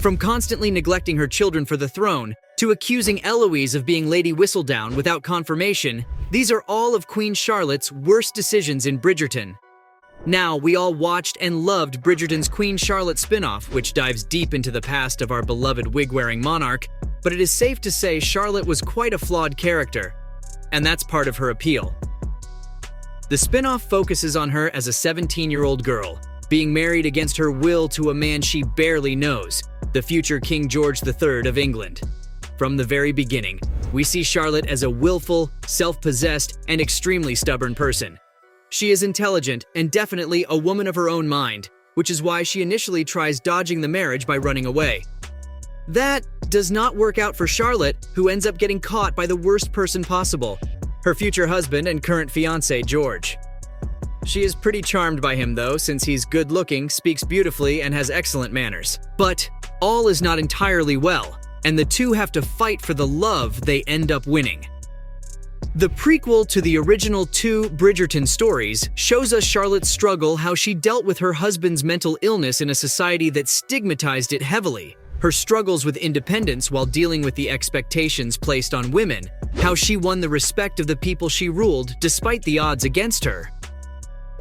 From constantly neglecting her children for the throne, to accusing Eloise of being Lady Whistledown without confirmation, these are all of Queen Charlotte's worst decisions in Bridgerton. Now, we all watched and loved Bridgerton's Queen Charlotte spin-off, which dives deep into the past of our beloved wig-wearing monarch, but it is safe to say Charlotte was quite a flawed character, and that's part of her appeal. The spin-off focuses on her as a 17-year-old girl, being married against her will to a man she barely knows, the future King George III of England. From the very beginning, we see Charlotte as a willful, self-possessed, and extremely stubborn person. She is intelligent and definitely a woman of her own mind, which is why she initially tries dodging the marriage by running away. That does not work out for Charlotte, who ends up getting caught by the worst person possible, her future husband and current fiancé, George. She is pretty charmed by him though, since he's good-looking, speaks beautifully, and has excellent manners. But all is not entirely well, and the two have to fight for the love they end up winning. The prequel to the original two Bridgerton stories shows us Charlotte's struggle, how she dealt with her husband's mental illness in a society that stigmatized it heavily, her struggles with independence while dealing with the expectations placed on women, how she won the respect of the people she ruled despite the odds against her.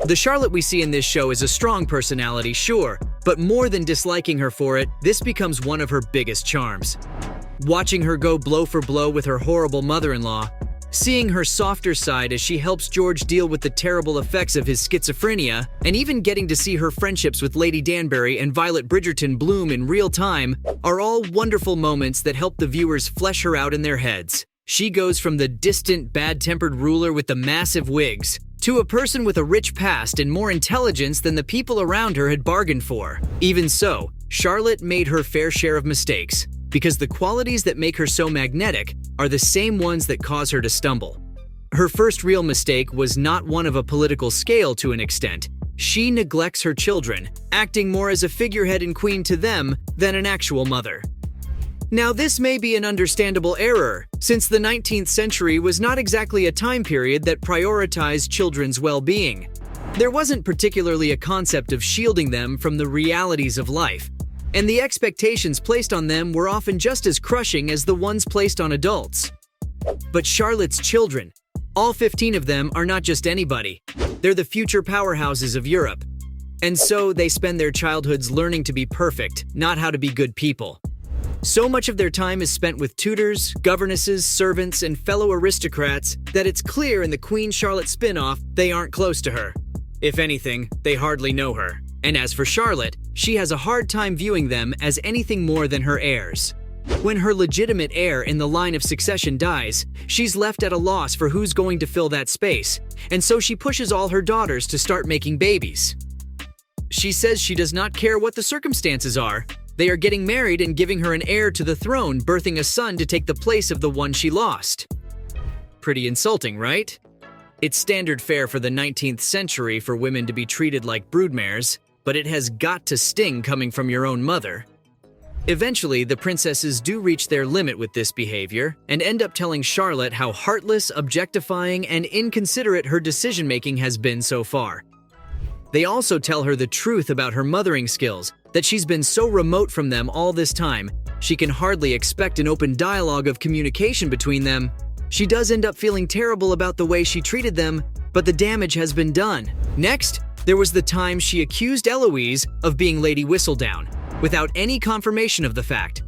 The Charlotte we see in this show is a strong personality, sure, but more than disliking her for it, this becomes one of her biggest charms. Watching her go blow for blow with her horrible mother-in-law, seeing her softer side as she helps George deal with the terrible effects of his schizophrenia, and even getting to see her friendships with Lady Danbury and Violet Bridgerton bloom in real time are all wonderful moments that help the viewers flesh her out in their heads. She goes from the distant, bad-tempered ruler with the massive wigs to a person with a rich past and more intelligence than the people around her had bargained for. Even so, Charlotte made her fair share of mistakes, because the qualities that make her so magnetic are the same ones that cause her to stumble. Her first real mistake was not one of a political scale to an extent. She neglects her children, acting more as a figurehead and queen to them than an actual mother. Now, this may be an understandable error, since the 19th century was not exactly a time period that prioritized children's well-being. There wasn't particularly a concept of shielding them from the realities of life, and the expectations placed on them were often just as crushing as the ones placed on adults. But Charlotte's children, all 15 of them, are not just anybody. They're the future powerhouses of Europe. And so they spend their childhoods learning to be perfect, not how to be good people. So much of their time is spent with tutors, governesses, servants, and fellow aristocrats that it's clear in the Queen Charlotte spin-off they aren't close to her. If anything, they hardly know her. And as for Charlotte, she has a hard time viewing them as anything more than her heirs. When her legitimate heir in the line of succession dies, she's left at a loss for who's going to fill that space, and so she pushes all her daughters to start making babies. She says she does not care what the circumstances are. They are getting married and giving her an heir to the throne, birthing a son to take the place of the one she lost. Pretty insulting, right? It's standard fare for the 19th century for women to be treated like broodmares, but it has got to sting coming from your own mother. Eventually, the princesses do reach their limit with this behavior and end up telling Charlotte how heartless, objectifying, and inconsiderate her decision-making has been so far. They also tell her the truth about her mothering skills, that she's been so remote from them all this time, she can hardly expect an open dialogue of communication between them. She does end up feeling terrible about the way she treated them, but the damage has been done. Next, there was the time she accused Eloise of being Lady Whistledown, without any confirmation of the fact.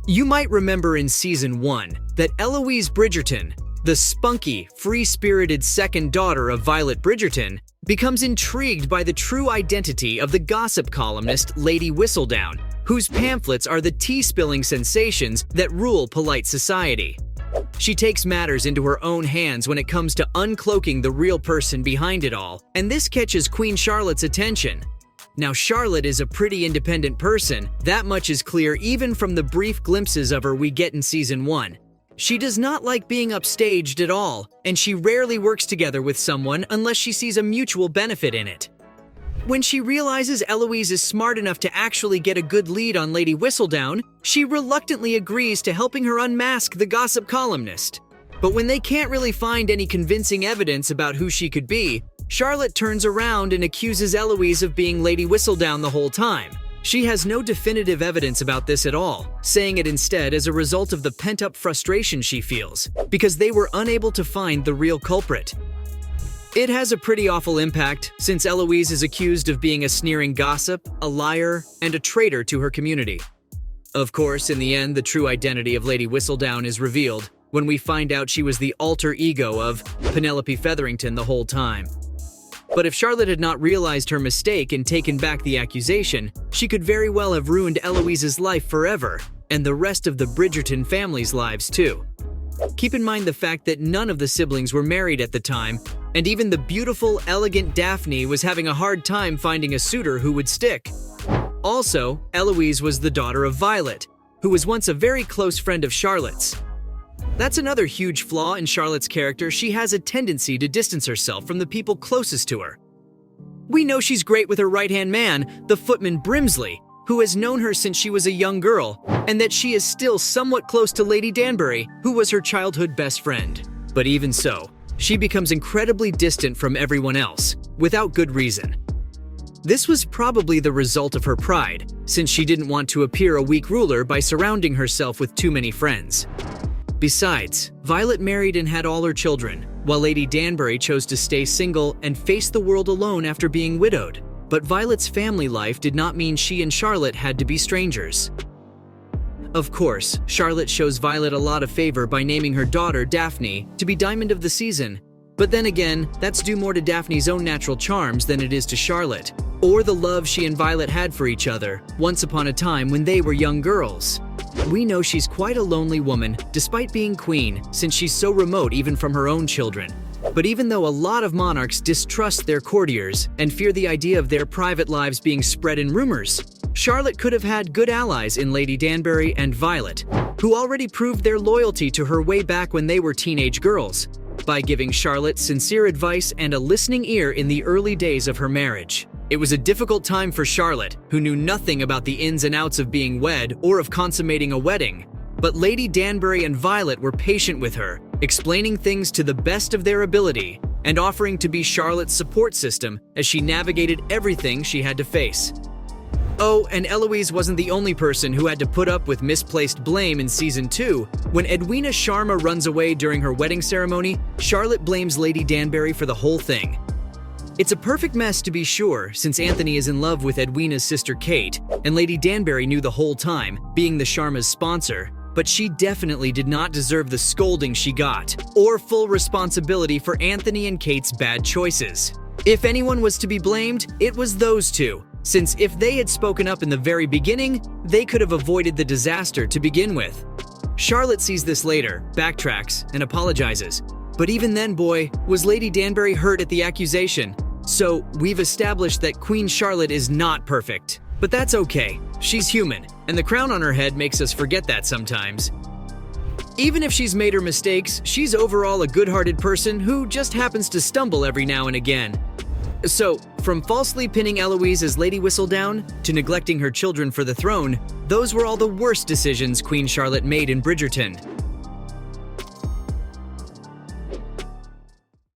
You might remember in Season 1 that Eloise Bridgerton, the spunky, free-spirited second daughter of Violet Bridgerton, becomes intrigued by the true identity of the gossip columnist Lady Whistledown, whose pamphlets are the tea-spilling sensations that rule polite society. She takes matters into her own hands when it comes to uncloaking the real person behind it all, and this catches Queen Charlotte's attention. Now, Charlotte is a pretty independent person, that much is clear even from the brief glimpses of her we get in Season 1. She does not like being upstaged at all, and she rarely works together with someone unless she sees a mutual benefit in it. When she realizes Eloise is smart enough to actually get a good lead on Lady Whistledown, she reluctantly agrees to helping her unmask the gossip columnist. But when they can't really find any convincing evidence about who she could be, Charlotte turns around and accuses Eloise of being Lady Whistledown the whole time. She has no definitive evidence about this at all, saying it instead as a result of the pent-up frustration she feels, because they were unable to find the real culprit. It has a pretty awful impact, since Eloise is accused of being a sneering gossip, a liar, and a traitor to her community. Of course, in the end, the true identity of Lady Whistledown is revealed when we find out she was the alter ego of Penelope Featherington the whole time. But if Charlotte had not realized her mistake and taken back the accusation, she could very well have ruined Eloise's life forever, and the rest of the Bridgerton family's lives too. Keep in mind the fact that none of the siblings were married at the time, and even the beautiful, elegant Daphne was having a hard time finding a suitor who would stick. Also, Eloise was the daughter of Violet, who was once a very close friend of Charlotte's. That's another huge flaw in Charlotte's character. She has a tendency to distance herself from the people closest to her. We know she's great with her right-hand man, the footman Brimsley, who has known her since she was a young girl, and that she is still somewhat close to Lady Danbury, who was her childhood best friend. But even so, she becomes incredibly distant from everyone else, without good reason. This was probably the result of her pride, since she didn't want to appear a weak ruler by surrounding herself with too many friends. Besides, Violet married and had all her children, while Lady Danbury chose to stay single and face the world alone after being widowed. But Violet's family life did not mean she and Charlotte had to be strangers. Of course, Charlotte shows Violet a lot of favor by naming her daughter Daphne to be Diamond of the Season. But then again, that's due more to Daphne's own natural charms than it is to Charlotte, or the love she and Violet had for each other once upon a time when they were young girls. We know she's quite a lonely woman, despite being queen, since she's so remote even from her own children. But even though a lot of monarchs distrust their courtiers and fear the idea of their private lives being spread in rumors, Charlotte could have had good allies in Lady Danbury and Violet, who already proved their loyalty to her way back when they were teenage girls, by giving Charlotte sincere advice and a listening ear in the early days of her marriage. It was a difficult time for Charlotte, who knew nothing about the ins and outs of being wed or of consummating a wedding. But Lady Danbury and Violet were patient with her, explaining things to the best of their ability and offering to be Charlotte's support system as she navigated everything she had to face. Oh, and Eloise wasn't the only person who had to put up with misplaced blame in Season 2. When Edwina Sharma runs away during her wedding ceremony, Charlotte blames Lady Danbury for the whole thing. It's a perfect mess to be sure, since Anthony is in love with Edwina's sister Kate, and Lady Danbury knew the whole time, being the Sharma's sponsor, but she definitely did not deserve the scolding she got, or full responsibility for Anthony and Kate's bad choices. If anyone was to be blamed, it was those two, since if they had spoken up in the very beginning, they could have avoided the disaster to begin with. Charlotte sees this later, backtracks, and apologizes. But even then, boy, was Lady Danbury hurt at the accusation. So, we've established that Queen Charlotte is not perfect. But that's okay. She's human, and the crown on her head makes us forget that sometimes. Even if she's made her mistakes, she's overall a good-hearted person who just happens to stumble every now and again. So, from falsely pinning Eloise as Lady Whistledown to neglecting her children for the throne, those were all the worst decisions Queen Charlotte made in Bridgerton.